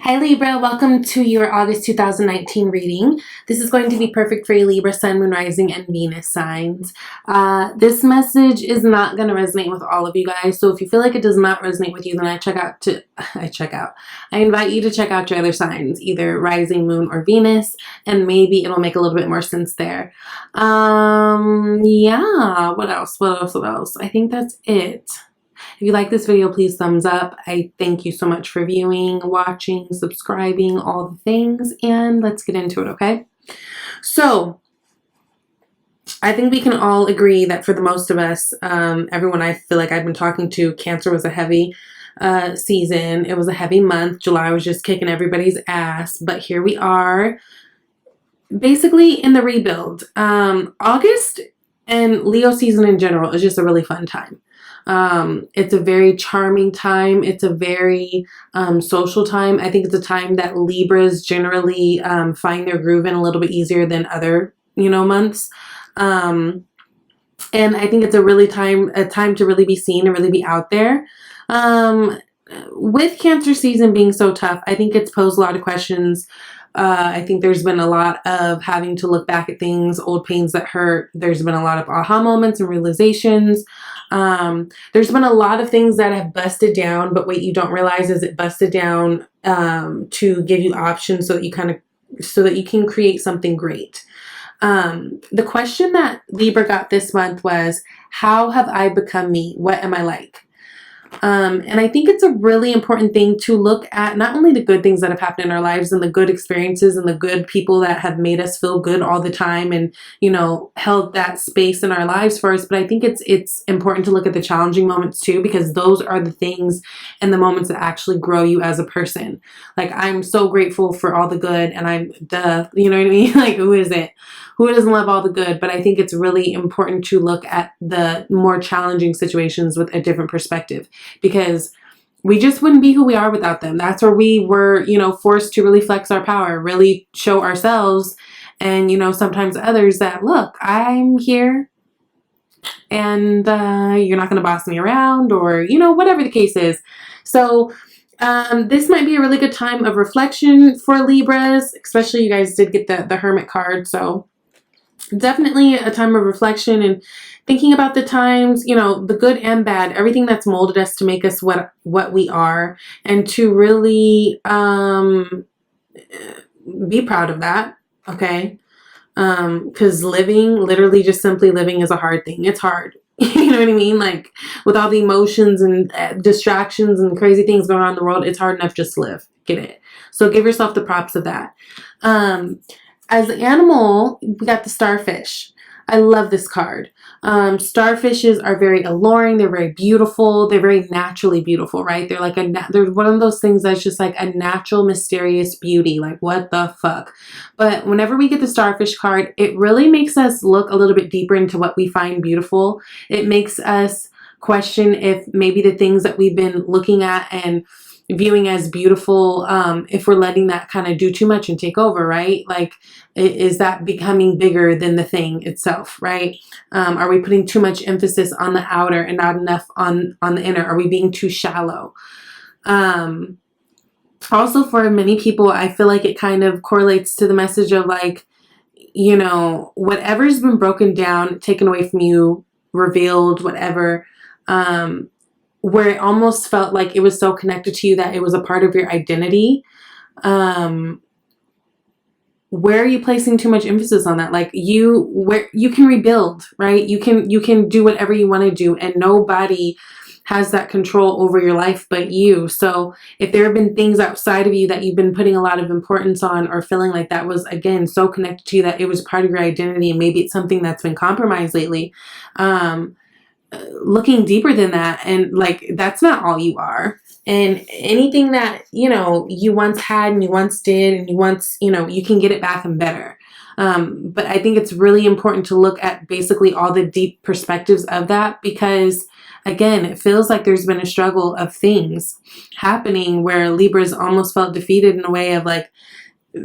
Hi Libra, welcome to your August 2019 reading. This is going to be perfect for your Libra, Sun, Moon, Rising, and Venus signs. This message is not going to resonate with all of you guys, so if you feel like it does not resonate with you, then I invite you to check out your other signs, either Rising, Moon, or Venus, and maybe it'll make a little bit more sense there. Yeah, what else? I think that's it. If you like this video, please thumbs up. I thank you so much for viewing, watching, subscribing, all the things, and let's get into it, okay? So, I think we can all agree that for the most of us, everyone I feel like I've been talking to, Cancer was a heavy season. It was a heavy month. July was just kicking everybody's ass, but here we are, basically in the rebuild. August and Leo season in general is just a really fun time. It's a very charming time. It's a very social time. I think it's a time that Libras generally find their groove in a little bit easier than other, months. And I think it's a time to really be seen and really be out there. With Cancer season being so tough, I think it's posed a lot of questions. I think there's been a lot of having to look back at things, old pains that hurt. There's been a lot of aha moments and realizations. There's been a lot of things that have busted down, but what you don't realize is it busted down to give you options so that you can create something great. The question that Libra got this month was, how have I become me? What am I like? And I think it's a really important thing to look at not only the good things that have happened in our lives and the good experiences and the good people that have made us feel good all the time and, held that space in our lives for us, but I think it's important to look at the challenging moments too, because those are the things and the moments that actually grow you as a person. Like, I'm so grateful for all the good, and you know what I mean? Like, who isn't? Who doesn't love all the good? But I think it's really important to look at the more challenging situations with a different perspective, because we just wouldn't be who we are without them. That's where we were, forced to really flex our power, really show ourselves and, sometimes others that, look, I'm here and you're not going to boss me around, or, whatever the case is. So this might be a really good time of reflection for Libras, especially you guys did get the Hermit card. So definitely a time of reflection and thinking about the times, the good and bad, everything that's molded us to make us what we are, and to really be proud of that, okay? Because literally just simply living is a hard thing. It's hard. You know what I mean? Like, with all the emotions and distractions and crazy things going on in the world, it's hard enough just to live. Get it? So give yourself the props of that. As an animal, we got the Starfish. I love this card. Starfishes are very alluring. They're very beautiful. They're very naturally beautiful, right? They're like they're one of those things that's just like a natural, mysterious beauty. Like, what the fuck? But whenever we get the Starfish card, it really makes us look a little bit deeper into what we find beautiful. It makes us question if maybe the things that we've been looking at and viewing as beautiful, if we're letting that kind of do too much and take over, right? Like, is that becoming bigger than the thing itself, right? Are we putting too much emphasis on the outer and not enough on the inner? Are we being too shallow? Also, for many people, I feel like it kind of correlates to the message of, like, whatever's been broken down, taken away from you, revealed, whatever, where it almost felt like it was so connected to you that it was a part of your identity. Where are you placing too much emphasis on that? Like, where you can rebuild, right? You can do whatever you want to do, and nobody has that control over your life but you. So if there have been things outside of you that you've been putting a lot of importance on, or feeling like that was, again, so connected to you that it was part of your identity, and maybe it's something that's been compromised lately, looking deeper than that, and like, that's not all you are. And anything that you once had and you once did and you once you can get it back and better. But I think it's really important to look at basically all the deep perspectives of that, because again, it feels like there's been a struggle of things happening where Libras almost felt defeated in a way of like,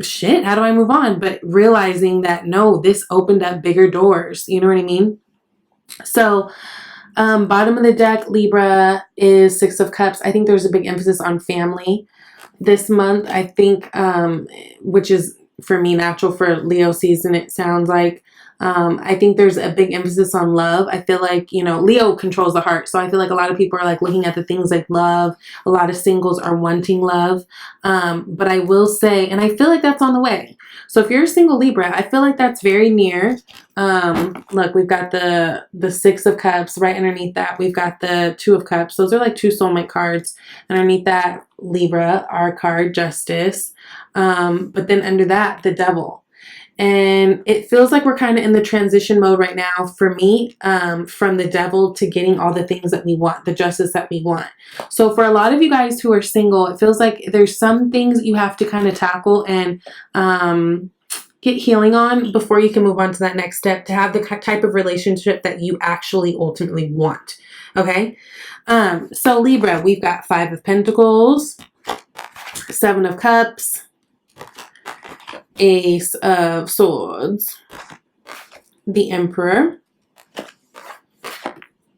shit, how do I move on? But realizing that no, this opened up bigger doors. You know what I mean? So bottom of the deck, Libra, is Six of Cups. I think there's a big emphasis on family. this month, I think, which is for me natural for Leo season, it sounds like. I think there's a big emphasis on love. I feel like, you know, Leo controls the heart. So I feel like a lot of people are like looking at the things like love. A lot of singles are wanting love. But I will say, and I feel like that's on the way. So if you're a single Libra, I feel like that's very near. Look, we've got the Six of Cups right underneath that. We've got the Two of Cups. Those are like two soulmate cards. Underneath that, Libra, our card, Justice. But then under that, the Devil. And it feels like we're kind of in the transition mode right now for me, from the Devil to getting all the things that we want, the justice that we want. So for a lot of you guys who are single, it feels like there's some things you have to kind of tackle and get healing on before you can move on to that next step to have the type of relationship that you actually ultimately want. Okay. So Libra, we've got Five of Pentacles, Seven of Cups, Ace of Swords, the Emperor,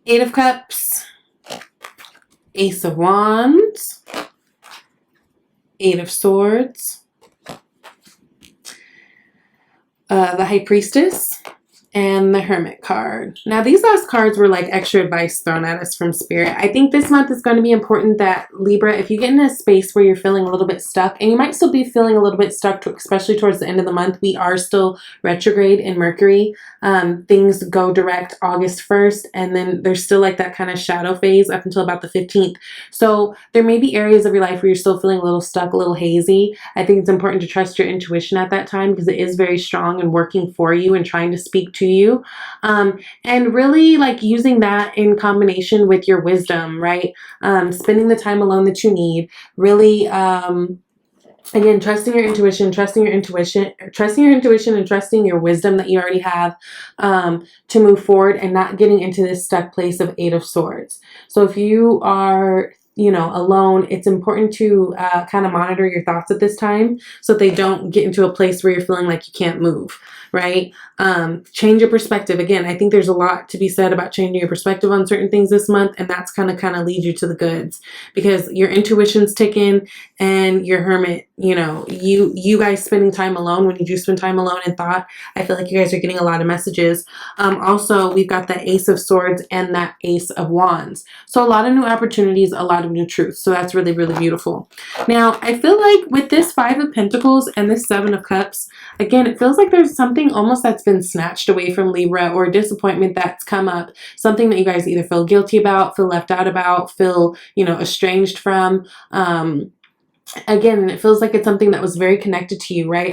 Eight of Cups, Ace of Wands, Eight of Swords, the High Priestess, and the Hermit card. Now, these last cards were like extra advice thrown at us from Spirit. I think this month is going to be important that, Libra, if you get in a space where you're feeling a little bit stuck, and you might still be feeling a little bit stuck, especially towards the end of the month, we are still retrograde in Mercury. Things go direct August 1st, and then there's still like that kind of shadow phase up until about the 15th. So there may be areas of your life where you're still feeling a little stuck, a little hazy. I think it's important to trust your intuition at that time because it is very strong and working for you and trying to speak to you. And really like using that in combination with your wisdom, right? Spending the time alone that you need, really, again, trusting your intuition and trusting your wisdom that you already have, to move forward and not getting into this stuck place of Eight of Swords. So if you are, you know, alone, it's important to kind of monitor your thoughts at this time so they don't get into a place where you're feeling like you can't move, right? Change your perspective. Again, I think there's a lot to be said about changing your perspective on certain things this month, and that's kind of lead you to the goods because your intuition's ticking and your Hermit, you know, you guys spending time alone, when you do spend time alone in thought, I feel like you guys are getting a lot of messages. Also, we've got the Ace of Swords and that Ace of Wands. So a lot of new opportunities, a lot of new truths. So that's really, really beautiful. Now, I feel like with this Five of Pentacles and this Seven of Cups, again, it feels like there's something almost that's been snatched away from Libra, or a disappointment that's come up, something that you guys either feel guilty about, feel left out about, feel, you know, estranged from. Again, it feels like it's something that was very connected to you, right?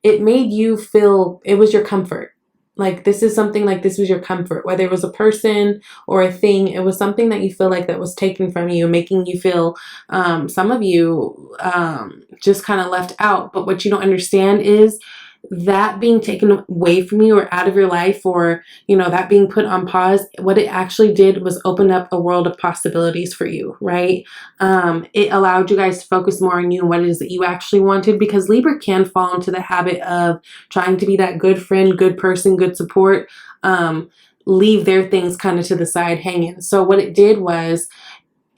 It made you feel, it was your comfort. Like this is something like this was your comfort, whether it was a person or a thing, it was something that you feel like that was taken from you, making you feel, some of you, just kind of left out. But what you don't understand is that being taken away from you or out of your life, or, you know, that being put on pause, what it actually did was open up a world of possibilities for you, right? It allowed you guys to focus more on you and what it is that you actually wanted, because Libra can fall into the habit of trying to be that good friend, good person, good support, leave their things kind of to the side hanging. So what it did was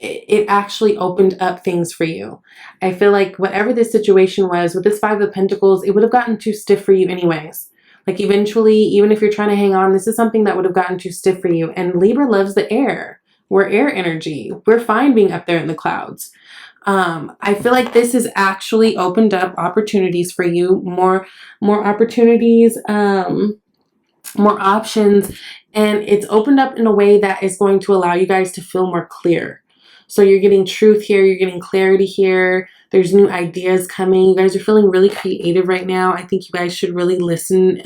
it actually opened up things for you. I feel like whatever this situation was with this Five of Pentacles, it would have gotten too stiff for you anyways. Like eventually, even if you're trying to hang on, this is something that would have gotten too stiff for you. And Libra loves the air. We're air energy. We're fine being up there in the clouds. I feel like this has actually opened up opportunities for you, more opportunities, more options. And it's opened up in a way that is going to allow you guys to feel more clear. So you're getting truth here. You're getting clarity here. There's new ideas coming. You guys are feeling really creative right now. I think you guys should really listen.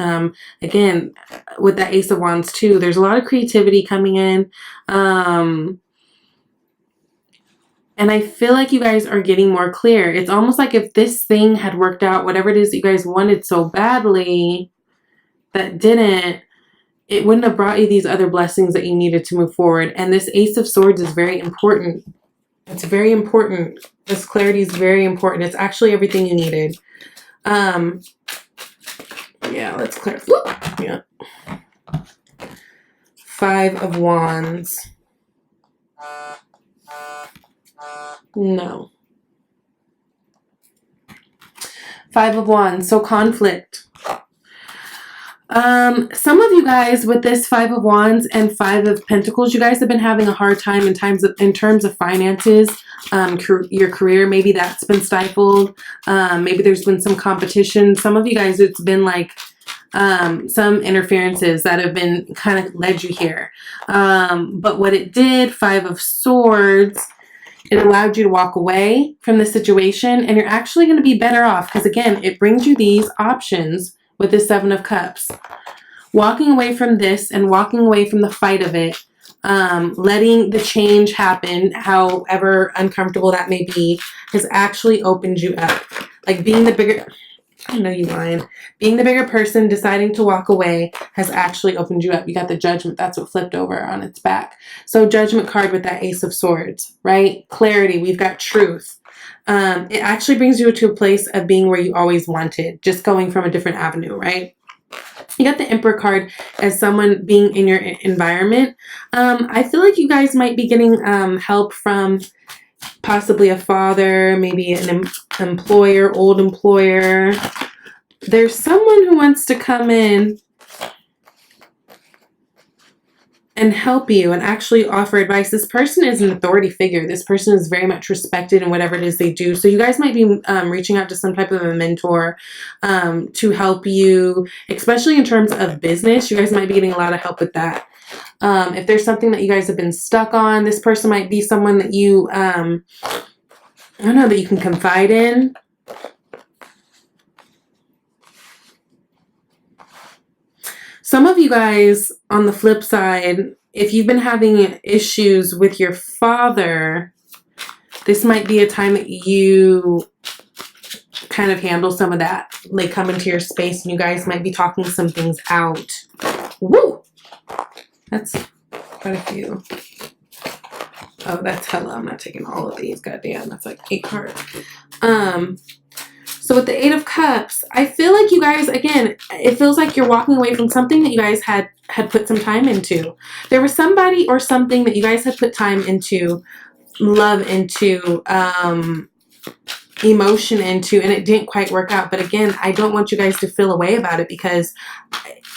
Again, with that Ace of Wands too, there's a lot of creativity coming in. And I feel like you guys are getting more clear. It's almost like if this thing had worked out, whatever it is that you guys wanted so badly that didn't, it wouldn't have brought you these other blessings that you needed to move forward. And this Ace of Swords is very important. It's very important. This clarity is very important. It's actually everything you needed. Yeah, let's clear. Whoop, yeah. Five of Wands. No. Five of Wands, so conflict. Some of you guys with this Five of Wands and Five of Pentacles, you guys have been having a hard time in terms of finances, your career. Maybe that's been stifled. Maybe there's been some competition. Some of you guys, it's been like some interferences that have been kind of led you here. But what it did, Five of Swords, it allowed you to walk away from the situation, and you're actually going to be better off because, again, it brings you these options with the Seven of Cups. Walking away from this and walking away from the fight of it, letting the change happen, however uncomfortable that may be, has actually opened you up. Like being the bigger, I know you lying, being the bigger person, deciding to walk away has actually opened you up. You got the Judgment. That's what flipped over on its back. So Judgment card with that Ace of Swords, right? Clarity. We've got truth. It actually brings you to a place of being where you always wanted, just going from a different avenue, right? You got the Emperor card as someone being in your environment. I feel like you guys might be getting help from possibly a father, maybe an employer, old employer. There's someone who wants to come in and help you and actually offer advice. This person is an authority figure. This person is very much respected in whatever it is they do. So you guys might be reaching out to some type of a mentor to help you, especially in terms of business. You guys might be getting a lot of help with that. If there's something that you guys have been stuck on, this person might be someone that you, I don't know, that you can confide in. Some of you guys, on the flip side, if you've been having issues with your father, this might be a time that you kind of handle some of that. They come into your space and you guys might be talking some things out. Woo! That's quite a few. Oh, that's hella. I'm not taking all of these. Goddamn, that's like 8 cards. So with the Eight of Cups, I feel like you guys, again, it feels like you're walking away from something that you guys had put some time into. There was somebody or something that you guys had put time into, love into, emotion into, and it didn't quite work out. But again, I don't want you guys to feel away about it because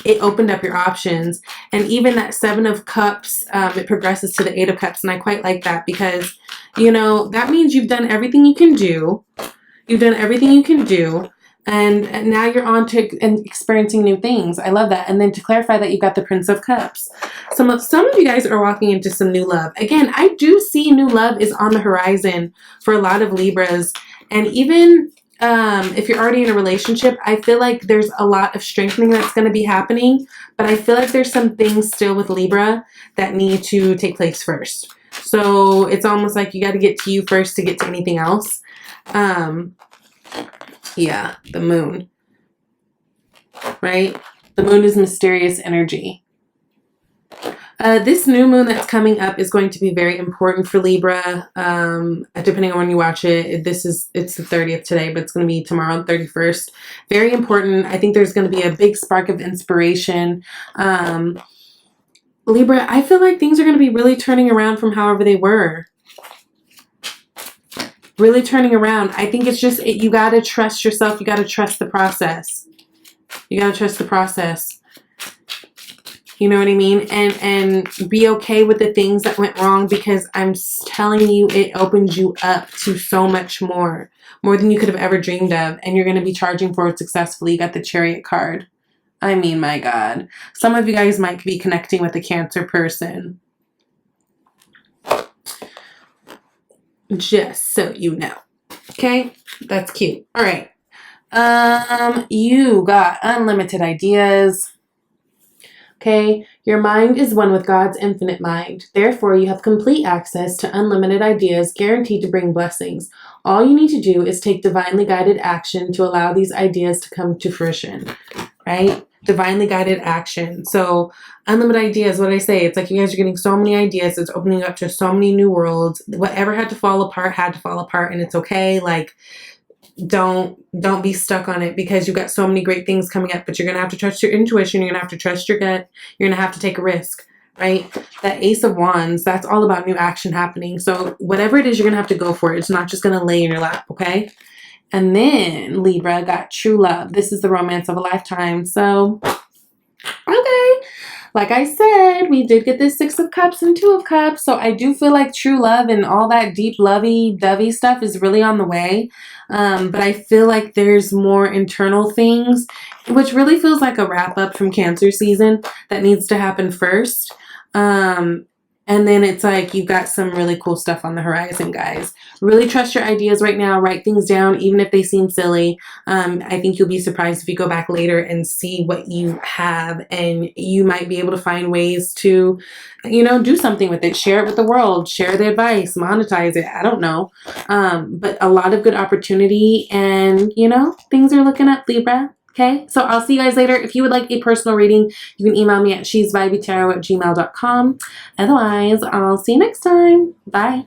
it opened up your options. And even that Seven of Cups, it progresses to the Eight of Cups. And I quite like that because, you know, that means you've done everything you can do. You've done everything you can do, and now you're on to experiencing new things. I love that. And then to clarify that, you've got the Prince of Cups. Some of you guys are walking into some new love. Again, I do see new love is on the horizon for a lot of Libras. And even if you're already in a relationship, I feel like there's a lot of strengthening that's going to be happening. But I feel like there's some things still with Libra that need to take place first. So it's almost like you got to get to you first to get to anything else. Yeah, the moon, right? The moon is mysterious energy. This new moon that's coming up is going to be very important for Libra. Depending on when you watch it, it's the 30th today, but it's going to be tomorrow, the 31st. Very important. I think there's going to be a big spark of inspiration. Libra, I feel like things are going to be really turning around from however they were. Really turning around. I think it's just, you got to trust yourself. You got to trust the process. You got to trust the process. You know what I mean? And be okay with the things that went wrong, because I'm telling you, it opens you up to so much more. More than you could have ever dreamed of. And you're going to be charging for it successfully. You got the Chariot card. I mean, my God. Some of you guys might be connecting with a Cancer person. Just so you know. Okay? That's cute. All right. You got unlimited ideas. Okay? Your mind is one with God's infinite mind. Therefore, you have complete access to unlimited ideas guaranteed to bring blessings. All you need to do is take divinely guided action to allow these ideas to come to fruition. Right? Divinely guided action. So unlimited ideas, what I say, it's like you guys are getting so many ideas. It's opening up to so many new worlds. Whatever had to fall apart, and it's okay. Like, don't be stuck on it, because you've got so many great things coming up, but you're going to have to trust your intuition. You're going to have to trust your gut. You're going to have to take a risk, right? That Ace of Wands, that's all about new action happening. So whatever it is, you're going to have to go for it. It's not just going to lay in your lap. Okay. And then Libra got true love. This is the romance of a lifetime. So, okay. Like I said, we did get this Six of Cups and Two of Cups. So I do feel like true love and all that deep lovey-dovey stuff is really on the way. But I feel like there's more internal things, which really feels like a wrap-up from Cancer season that needs to happen first. And then it's like you've got some really cool stuff on the horizon, guys. Really trust your ideas right now. Write things down, even if they seem silly. I think you'll be surprised if you go back later and see what you have, and you might be able to find ways to, you know, do something with it. Share it with the world. Share the advice. Monetize it. I don't know. But a lot of good opportunity, and, you know, things are looking up, Libra. Okay, so I'll see you guys later. If you would like a personal reading, you can email me at shesvibeytarot@gmail.com. Otherwise, I'll see you next time. Bye.